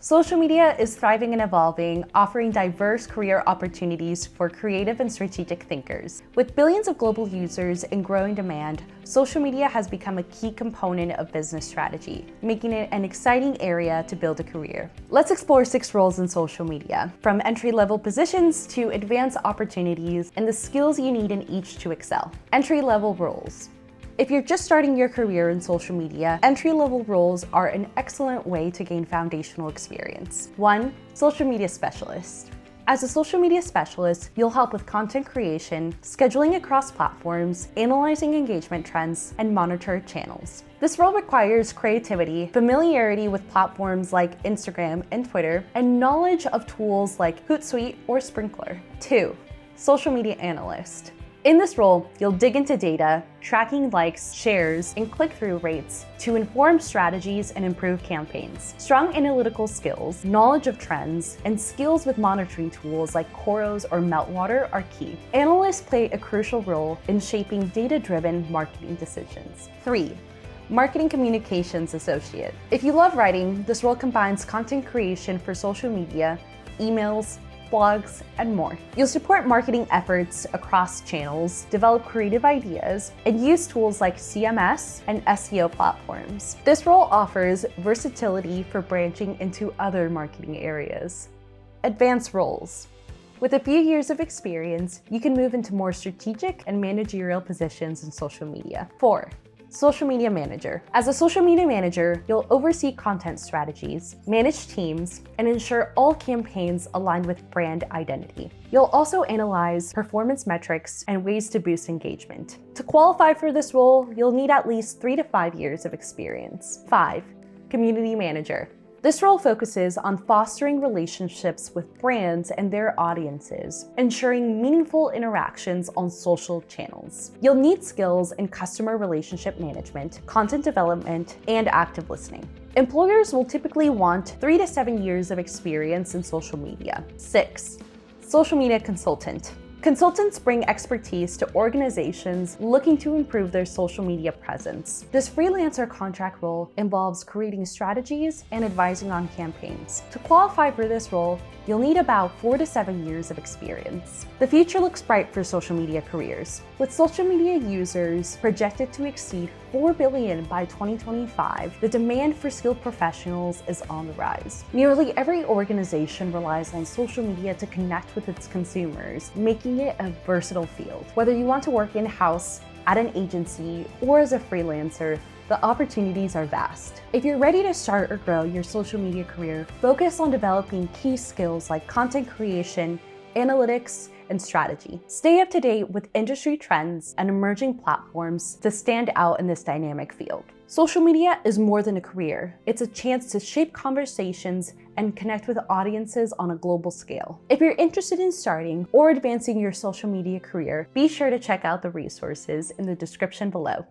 Social media is thriving and evolving, offering diverse career opportunities for creative and strategic thinkers. With billions of global users and growing demand, social media has become a key component of business strategy, making it an exciting area to build a career. Let's explore 6 roles in social media, from entry-level positions to advanced opportunities and the skills you need in each to excel. Entry-level roles. If you're just starting your career in social media, entry-level roles are an excellent way to gain foundational experience. 1. Social media specialist. As a social media specialist, you'll help with content creation, scheduling across platforms, analyzing engagement trends, and monitor channels. This role requires creativity, familiarity with platforms like Instagram and Twitter, and knowledge of tools like Hootsuite or Sprinkler. 2. Social media analyst. In this role, you'll dig into data, tracking likes, shares, and click-through rates to inform strategies and improve campaigns. Strong analytical skills, knowledge of trends, and skills with monitoring tools like Coursera or Meltwater are key. Analysts play a crucial role in shaping data-driven marketing decisions. 3. Marketing Communications Associate. If you love writing, this role combines content creation for social media, emails, blogs, and more. You'll support marketing efforts across channels, develop creative ideas, and use tools like CMS and SEO platforms. This role offers versatility for branching into other marketing areas. Advanced roles. With a few years of experience, you can move into more strategic and managerial positions in social media. 4. Social media manager. As a social media manager, you'll oversee content strategies, manage teams, and ensure all campaigns align with brand identity. You'll also analyze performance metrics and ways to boost engagement. To qualify for this role, you'll need at least 3 to 5 years of experience. 5. Community manager. This role focuses on fostering relationships with brands and their audiences, ensuring meaningful interactions on social channels. You'll need skills in customer relationship management, content development, and active listening. Employers will typically want 3 to 7 years of experience in social media. 6. Social media consultant. Consultants bring expertise to organizations looking to improve their social media presence. This freelancer contract role involves creating strategies and advising on campaigns. To qualify for this role, you'll need about 4 to 7 years of experience. The future looks bright for social media careers, with social media users projected to exceed 4 billion by 2025. The demand for skilled professionals is on the rise. Nearly every organization relies on social media to connect with its consumers, making it a versatile field. Whether you want to work in-house, at an agency, or as a freelancer, the opportunities are vast. If you're ready to start or grow your social media career, focus on developing key skills like content creation, analytics, and strategy. Stay up to date with industry trends and emerging platforms to stand out in this dynamic field. Social media is more than a career. It's a chance to shape conversations and connect with audiences on a global scale. If you're interested in starting or advancing your social media career, be sure to check out the resources in the description below.